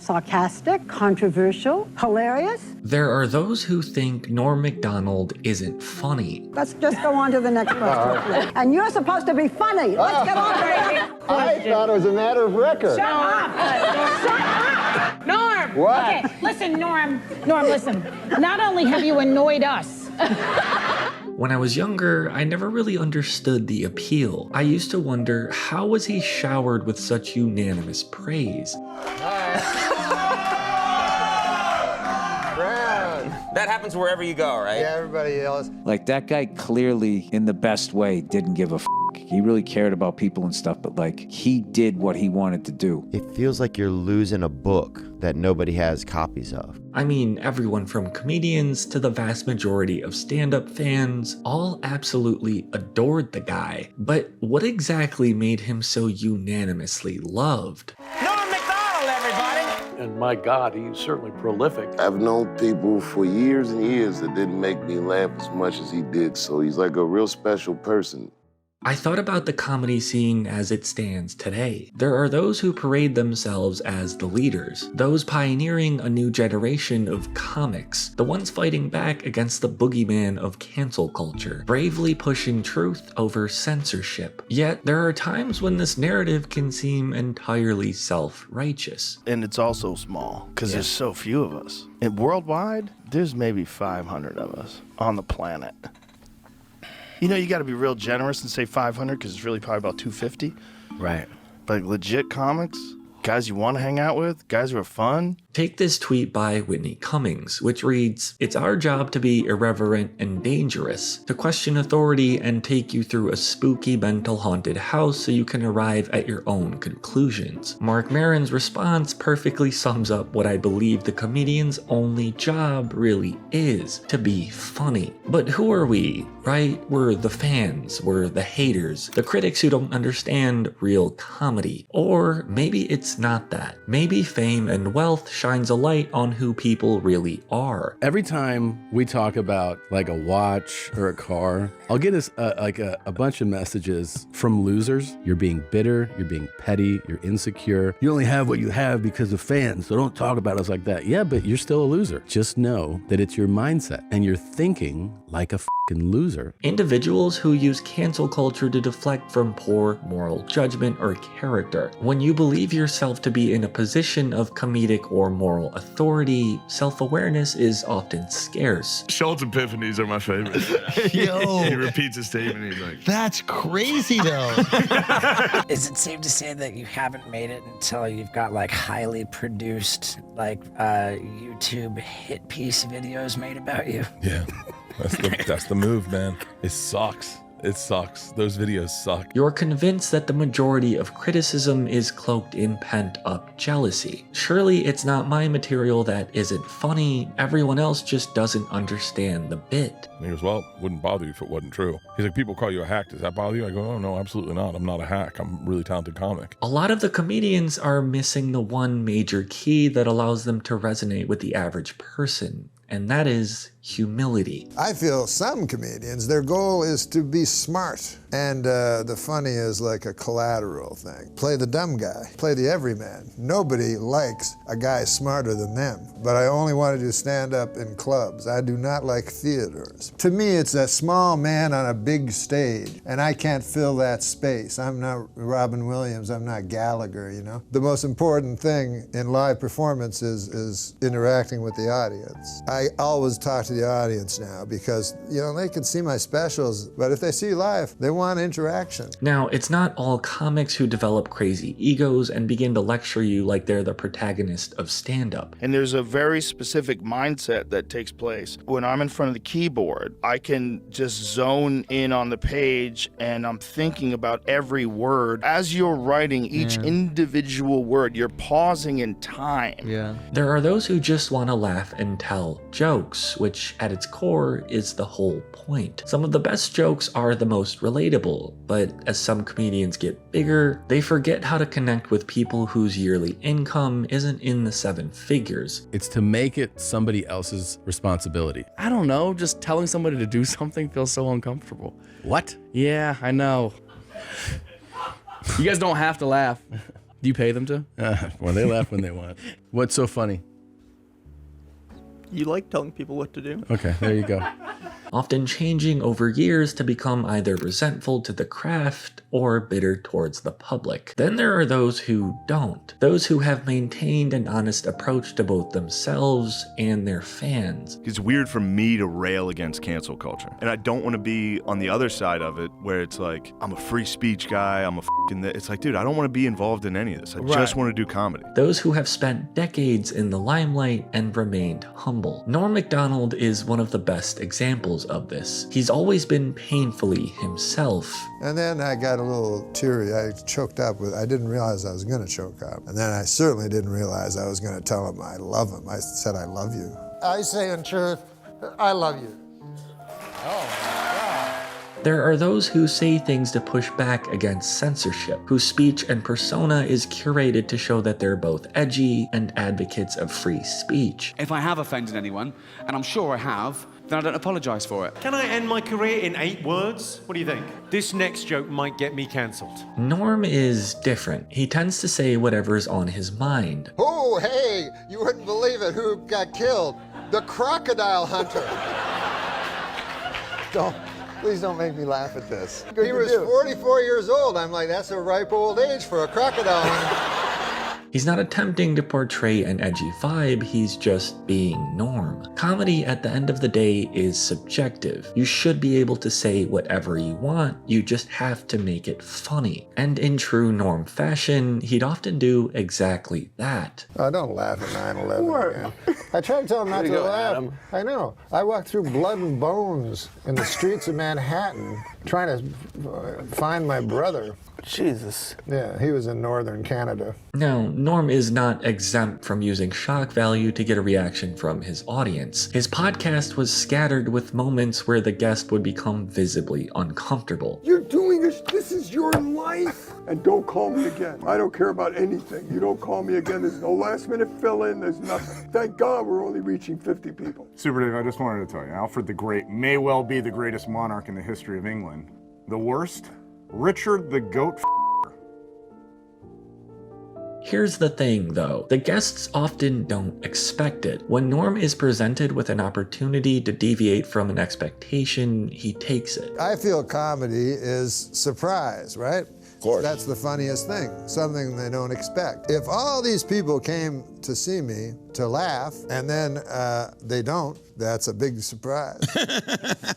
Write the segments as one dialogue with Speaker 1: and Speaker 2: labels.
Speaker 1: sarcastic, controversial, hilarious.
Speaker 2: There are those who think Norm Macdonald isn't funny.
Speaker 1: Let's just go on to the next question. And you're supposed to be funny. Let's get on to it.
Speaker 3: I thought it was a matter of record.
Speaker 4: Shut up! Shut up! Norm!
Speaker 3: What?
Speaker 4: Okay, listen, Norm, listen. Not only have you annoyed us.
Speaker 2: When I was younger, I never really understood the appeal. I used to wonder, how was he showered with such unanimous praise?
Speaker 5: That happens wherever you go, right?
Speaker 3: Yeah, everybody yells.
Speaker 6: Like, that guy clearly, in the best way, didn't give a f***. He really cared about people and stuff, but like, he did what he wanted to do.
Speaker 7: It feels like you're losing a book that nobody has copies of.
Speaker 2: I mean, everyone from comedians to the vast majority of stand-up fans all absolutely adored the guy. But what exactly made him so unanimously loved?
Speaker 5: Norm Macdonald, everybody!
Speaker 8: And my God, he's certainly prolific.
Speaker 9: I've known people for years and years that didn't make me laugh as much as he did, so he's like a real special person.
Speaker 2: I thought about the comedy scene as it stands today. There are those who parade themselves as the leaders, those pioneering a new generation of comics, the ones fighting back against the boogeyman of cancel culture, bravely pushing truth over censorship. Yet there are times when this narrative can seem entirely self-righteous.
Speaker 10: And it's also small, because there's so few of us. And worldwide, there's maybe 500 of us on the planet. You know, you got to be real generous and say 500 because it's really probably about 250.
Speaker 7: Right.
Speaker 10: But legit comics, guys you want to hang out with, guys who are fun.
Speaker 2: Take this tweet by Whitney Cummings, which reads, "It's our job to be irreverent and dangerous, to question authority and take you through a spooky mental haunted house so you can arrive at your own conclusions." Mark Maron's response perfectly sums up what I believe the comedian's only job really is, to be funny. But who are we, right? We're the fans, we're the haters, the critics who don't understand real comedy. Or maybe it's not that. Maybe fame and wealth shines a light on who people really are.
Speaker 11: Every time we talk about like a watch or a car, I'll get a bunch of messages from losers. You're being bitter, you're being petty, you're insecure. You only have what you have because of fans, so don't talk about us like that. Yeah, but you're still a loser. Just know that it's your mindset and you're thinking like a fucking loser.
Speaker 2: Individuals who use cancel culture to deflect from poor moral judgment or character. When you believe yourself to be in a position of comedic or moral authority, self-awareness is often scarce.
Speaker 12: Schultz epiphanies are my favorite.
Speaker 3: Yo.
Speaker 12: He repeats a statement, he's like,
Speaker 3: That's crazy, though.
Speaker 13: Is it safe to say that you haven't made it until you've got like highly produced, like YouTube hit piece videos made about you?
Speaker 12: yeah, that's the move, man. It sucks. It sucks. Those videos suck.
Speaker 2: You're convinced that the majority of criticism is cloaked in pent-up jealousy. Surely it's not my material that isn't funny. Everyone else just doesn't understand the bit.
Speaker 12: And he goes, well, it wouldn't bother you if it wasn't true. He's like, people call you a hack. Does that bother you? I go, oh, no, absolutely not. I'm not a hack. I'm a really talented comic.
Speaker 2: A lot of the comedians are missing the one major key that allows them to resonate with the average person, and that is humility.
Speaker 14: I feel some comedians, their goal is to be smart, and the funny is like a collateral thing. Play the dumb guy, play the everyman. Nobody likes a guy smarter than them, but I only want to do stand-up in clubs. I do not like theaters. To me, it's a small man on a big stage, and I can't fill that space. I'm not Robin Williams, I'm not Gallagher, you know? The most important thing in live performance is interacting with the audience. I always talk to the audience now because, you know, they can see my specials, but if they see live, they want interaction.
Speaker 2: Now, it's not all comics who develop crazy egos and begin to lecture you like they're the protagonist of stand-up.
Speaker 10: And there's a very specific mindset that takes place. When I'm in front of the keyboard, I can just zone in on the page and I'm thinking about every word. As you're writing each individual word, you're pausing in time.
Speaker 2: Yeah. There are those who just want to laugh and tell jokes, which at its core is the whole point. Some of the best jokes are the most relatable, but as some comedians get bigger, they forget how to connect with people whose yearly income isn't in the 7 figures.
Speaker 11: It's to make it somebody else's responsibility. I don't know, just telling somebody to do something feels so uncomfortable. What? Yeah, I know. You guys don't have to laugh. Do you pay them to? Well, they laugh when they want. What's so funny?
Speaker 15: You like telling people what to do.
Speaker 11: Okay, there you go.
Speaker 2: Often changing over years to become either resentful to the craft or bitter towards the public. Then there are those who don't. Those who have maintained an honest approach to both themselves and their fans.
Speaker 16: It's weird for me to rail against cancel culture. And I don't want to be on the other side of it where it's like, I'm a free speech guy, I'm a f***ing this. It's like, dude, I don't want to be involved in any of this. I just want to do comedy.
Speaker 2: Those who have spent decades in the limelight and remained humble. Norm Macdonald is one of the best examples of this. He's always been painfully himself.
Speaker 14: And then I got a little teary. I choked up I didn't realize I was going to choke up. And then I certainly didn't realize I was going to tell him I love him. I said, I love you. I say in truth, I love you.
Speaker 2: There are those who say things to push back against censorship, whose speech and persona is curated to show that they're both edgy and advocates of free speech.
Speaker 17: If I have offended anyone, and I'm sure I have, then I don't apologize for it.
Speaker 18: Can I end my career in 8 words? What do you think? This next joke might get me cancelled.
Speaker 2: Norm is different. He tends to say whatever's on his mind.
Speaker 3: Oh, hey, you wouldn't believe it. Who got killed? The crocodile hunter. Please don't make me laugh at this. He was 44 years old. I'm like, that's a ripe old age for a crocodile hunter.
Speaker 2: He's not attempting to portray an edgy vibe, he's just being Norm. Comedy at the end of the day is subjective. You should be able to say whatever you want, you just have to make it funny. And in true Norm fashion, he'd often do exactly that.
Speaker 14: Oh, don't laugh at 9/11 again. I tried to tell him not to laugh. Adam. I know. I walked through blood and bones in the streets of Manhattan trying to find my brother.
Speaker 15: Jesus.
Speaker 14: Yeah, he was in northern Canada.
Speaker 2: Now, Norm is not exempt from using shock value to get a reaction from his audience. His podcast was scattered with moments where the guest would become visibly uncomfortable.
Speaker 19: You're doing this. This is your life. And don't call me again. I don't care about anything. You don't call me again. There's no last minute fill in. There's nothing. Thank God we're only reaching 50 people.
Speaker 20: Super Dave, I just wanted to tell you, Alfred the Great may well be the greatest monarch in the history of England. The worst? Richard the Goat.
Speaker 2: Here's the thing though, the guests often don't expect it. When Norm is presented with an opportunity to deviate from an expectation, he takes it.
Speaker 14: I feel comedy is surprise, right? Of course. That's the funniest thing, something they don't expect. If all these people came to see me to laugh and then they don't, that's a big surprise.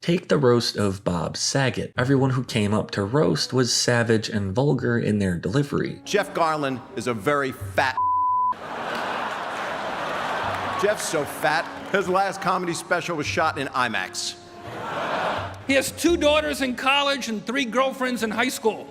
Speaker 2: Take the roast of Bob Saget. Everyone who came up to roast was savage and vulgar in their delivery.
Speaker 21: Jeff Garlin is a very fat Jeff's so fat, his last comedy special was shot in IMAX.
Speaker 22: He has 2 daughters in college and 3 girlfriends in high school.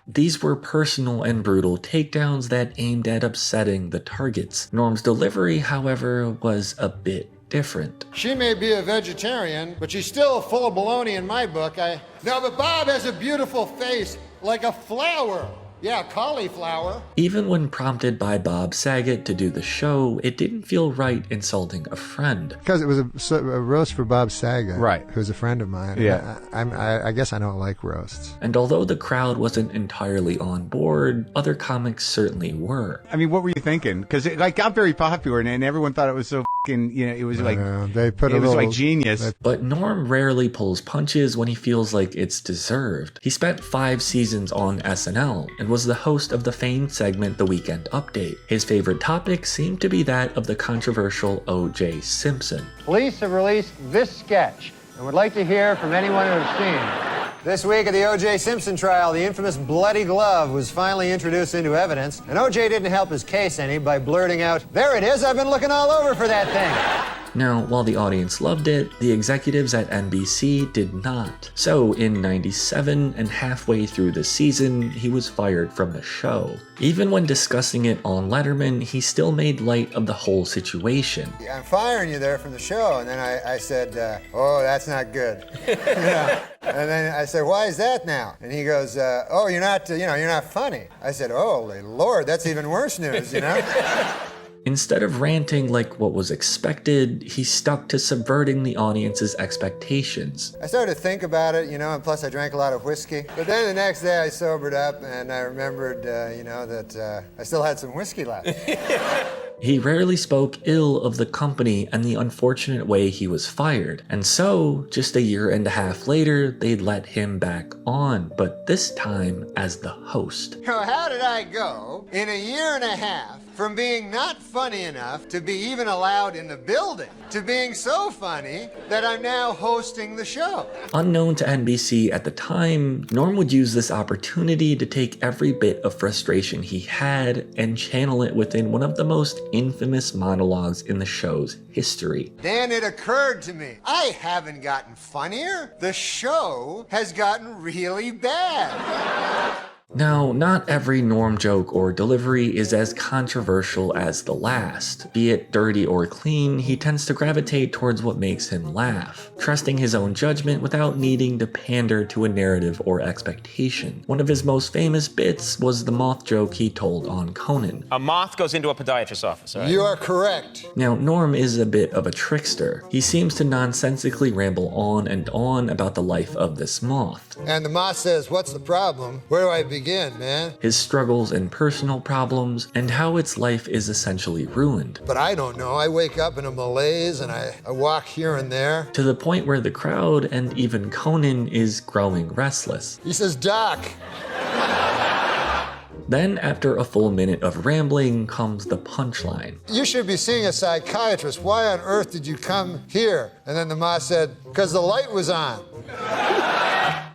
Speaker 2: These were personal and brutal takedowns that aimed at upsetting the targets. Norm's delivery, however, was a bit different.
Speaker 3: She may be a vegetarian, but she's still full of baloney in my book. No, but Bob has a beautiful face, like a flower. Yeah, cauliflower.
Speaker 2: Even when prompted by Bob Saget to do the show, it didn't feel right insulting a friend.
Speaker 14: Because it was a roast for Bob Saget,
Speaker 6: right?
Speaker 14: Who's a friend of mine.
Speaker 6: Yeah.
Speaker 14: I guess I don't like roasts.
Speaker 2: And although the crowd wasn't entirely on board, other comics certainly were.
Speaker 6: I mean, what were you thinking? Because it got very popular, and everyone thought it was so it was like
Speaker 14: they put it
Speaker 6: was like genius.
Speaker 2: But Norm rarely pulls punches when he feels like it's deserved. He spent 5 seasons on SNL and was the host of the famed segment The Weekend Update. His favorite topic seemed to be that of the controversial O.J. Simpson.
Speaker 3: Police have released this sketch and would like to hear from anyone who has seen it. This week at the O.J. Simpson trial, the infamous bloody glove was finally introduced into evidence, and O.J. didn't help his case any by blurting out, "There it is, I've been looking all over for that thing."
Speaker 2: Now, while the audience loved it, the executives at NBC did not. So in '97 and halfway through the season, he was fired from the show. Even when discussing it on Letterman, he still made light of the whole situation.
Speaker 3: I'm firing you there from the show, and then I said, "Oh, that's not good." And then I said, "Why is that now?" And he goes, "Oh, you're not funny." I said, "Oh, Lord, that's even worse news,
Speaker 2: Instead of ranting like what was expected, he stuck to subverting the audience's expectations.
Speaker 3: I started to think about it, and plus I drank a lot of whiskey. But then the next day I sobered up and I remembered, that I still had some whiskey left.
Speaker 2: He rarely spoke ill of the company and the unfortunate way he was fired. And so, just a year and a half later, they'd let him back on, but this time as the host.
Speaker 3: How did I go in a year and a half from being not funny enough to be even allowed in the building to being so funny that I'm now hosting the show?
Speaker 2: Unknown to NBC at the time, Norm would use this opportunity to take every bit of frustration he had and channel it within one of the most infamous monologues in the show's history.
Speaker 3: Then it occurred to me, I haven't gotten funnier. The show has gotten really bad.
Speaker 2: Now, not every Norm joke or delivery is as controversial as the last. Be it dirty or clean, he tends to gravitate towards what makes him laugh, trusting his own judgment without needing to pander to a narrative or expectation. One of his most famous bits was the moth joke he told on Conan.
Speaker 5: A moth goes into a podiatrist's office, right?
Speaker 3: You are correct.
Speaker 2: Now, Norm is a bit of a trickster. He seems to nonsensically ramble on and on about the life of this moth.
Speaker 3: And the moth says, what's the problem? Where do I begin, man?
Speaker 2: His struggles and personal problems, and how its life is essentially ruined.
Speaker 3: But I don't know. I wake up in a malaise and I walk here and there.
Speaker 2: To the point where the crowd and even Conan is growing restless.
Speaker 3: He says, Doc.
Speaker 2: Then, after a full minute of rambling, comes the punchline.
Speaker 3: You should be seeing a psychiatrist. Why on earth did you come here? And then the moth said, because the light was on.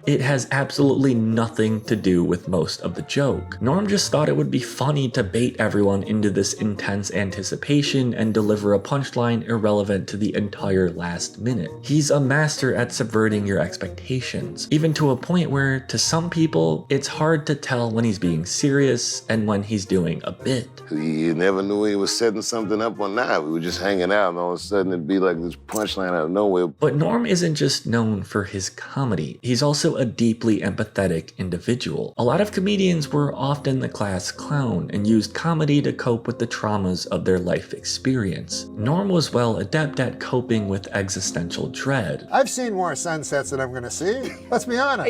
Speaker 2: It has absolutely nothing to do with most of the joke. Norm just thought it would be funny to bait everyone into this intense anticipation and deliver a punchline irrelevant to the entire last minute. He's a master at subverting your expectations, even to a point where, to some people, it's hard to tell when he's being serious and when he's doing a bit.
Speaker 9: You never knew he was setting something up or not. We were just hanging out and all of a sudden it'd be like this punchline out of nowhere.
Speaker 2: But Norm isn't just known for his comedy. He's also a deeply empathetic individual. A lot of comedians were often the class clown and used comedy to cope with the traumas of their life experience. Norm was well adept at coping with existential dread.
Speaker 3: I've seen more sunsets than I'm going to see. Let's be honest.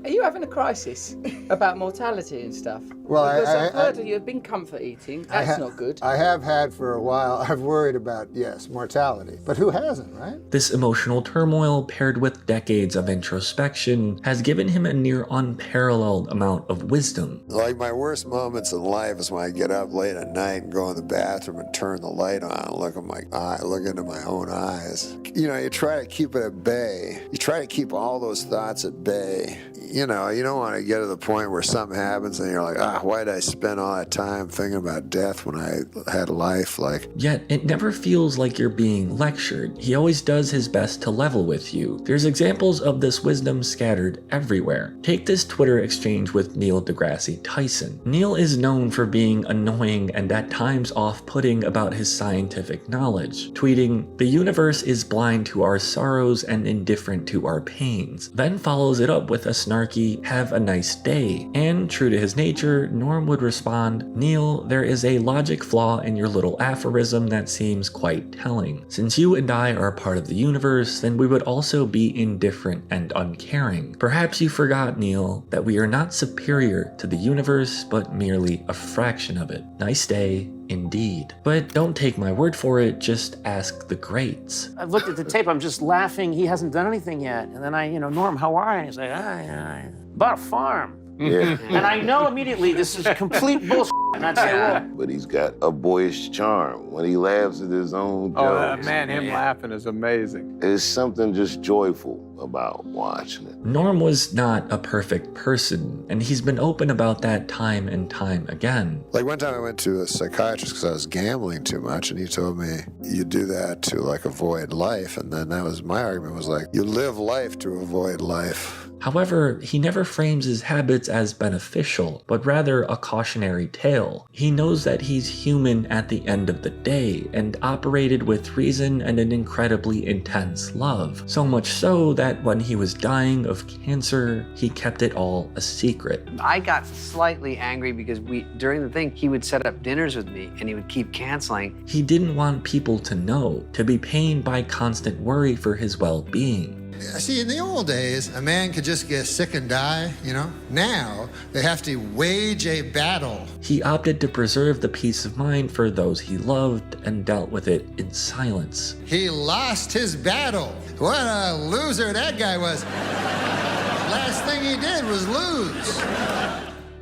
Speaker 1: Are you having a crisis about mortality and stuff?
Speaker 3: Well,
Speaker 1: because I've heard you've been comfort eating. That's not good.
Speaker 3: I have had for a while. I've worried about, yes, mortality. But who hasn't, right?
Speaker 2: This emotional turmoil, paired with decades of introspection, has given him a near unparalleled amount of wisdom.
Speaker 14: Like my worst moments in life is when I get up late at night and go in the bathroom and turn the light on and look into my own eyes. You try to keep it at bay. You try to keep all those thoughts at bay. You don't want to get to the point where something happens and you're like, why did I spend all that time thinking about death when I had life?
Speaker 2: Yet, it never feels like you're being lectured. He always does his best to level with you. There's examples of this wisdom scattered everywhere. Take this Twitter exchange with Neil deGrasse Tyson. Neil is known for being annoying and at times off-putting about his scientific knowledge, tweeting, "The universe is blind to our sorrows and indifferent to our pains," then follows it up with a snarky, "Have a nice day." And true to his nature, Norm would respond, "Neil, there is a logic flaw in your little aphorism that seems quite telling. Since you and I are a part of the universe, then we would also be indifferent and uncaring. Perhaps you forgot, Neil, that we are not superior to the universe, but merely a fraction of it. Nice day, indeed. But don't take my word for it, just ask the greats."
Speaker 4: I've looked at the tape, I'm just laughing, he hasn't done anything yet. And then Norm, how are you? And he's like, bought a farm.
Speaker 9: Yeah.
Speaker 4: And I know immediately this is complete bullshit. And I'd say, well,
Speaker 9: But he's got a boyish charm when he laughs at his own jokes.
Speaker 8: Him laughing is amazing.
Speaker 9: There's something just joyful about watching it.
Speaker 2: Norm was not a perfect person, and he's been open about that time and time again.
Speaker 14: Like one time I went to a psychiatrist because I was gambling too much, and he told me, you do that to avoid life. And then that was my argument, was you live life to avoid life.
Speaker 2: However, he never frames his habits as beneficial, but rather a cautionary tale. He knows that he's human at the end of the day, and operated with reason and an incredibly intense love. So much so that that when he was dying of cancer, he kept it all a secret.
Speaker 7: I got slightly angry because during the thing, he would set up dinners with me and he would keep canceling.
Speaker 2: He didn't want people to know, to be pained by constant worry for his well-being.
Speaker 3: See, in the old days, a man could just get sick and die, you know? Now, they have to wage a battle.
Speaker 2: He opted to preserve the peace of mind for those he loved and dealt with it in silence.
Speaker 3: He lost his battle. What a loser that guy was. Last thing he did was lose.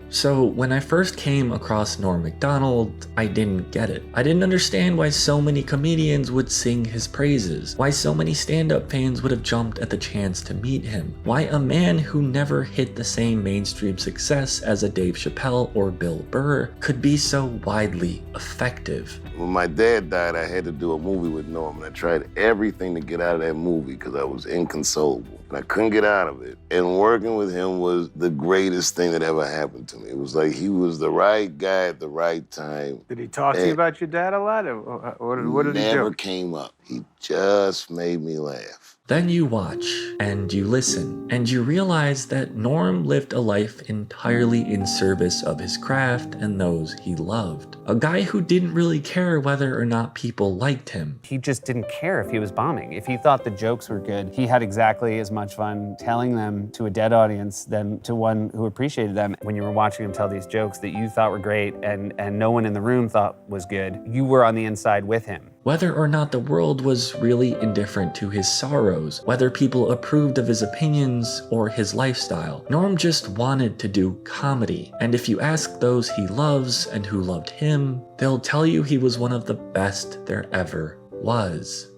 Speaker 2: So when I first came across Norm Macdonald, I didn't get it. I didn't understand why so many comedians would sing his praises, why so many stand-up fans would have jumped at the chance to meet him, why a man who never hit the same mainstream success as a Dave Chappelle or Bill Burr could be so widely effective.
Speaker 9: When my dad died, I had to do a movie with Norm, and I tried everything to get out of that movie because I was inconsolable. And I couldn't get out of it. And working with him was the greatest thing that ever happened to me. It was like he was the right guy at the right time.
Speaker 13: Did he talk to you about your dad a lot? Or what did he do?
Speaker 9: Never came up. He just made me laugh.
Speaker 2: Then you watch, and you listen, and you realize that Norm lived a life entirely in service of his craft and those he loved. A guy who didn't really care whether or not people liked him.
Speaker 23: He just didn't care if he was bombing. If he thought the jokes were good, he had exactly as much fun telling them to a dead audience than to one who appreciated them. When you were watching him tell these jokes that you thought were great and no one in the room thought was good, you were on the inside with him.
Speaker 2: Whether or not the world was really indifferent to his sorrows, whether people approved of his opinions or his lifestyle, Norm just wanted to do comedy. And if you ask those he loves and who loved him, they'll tell you he was one of the best there ever was.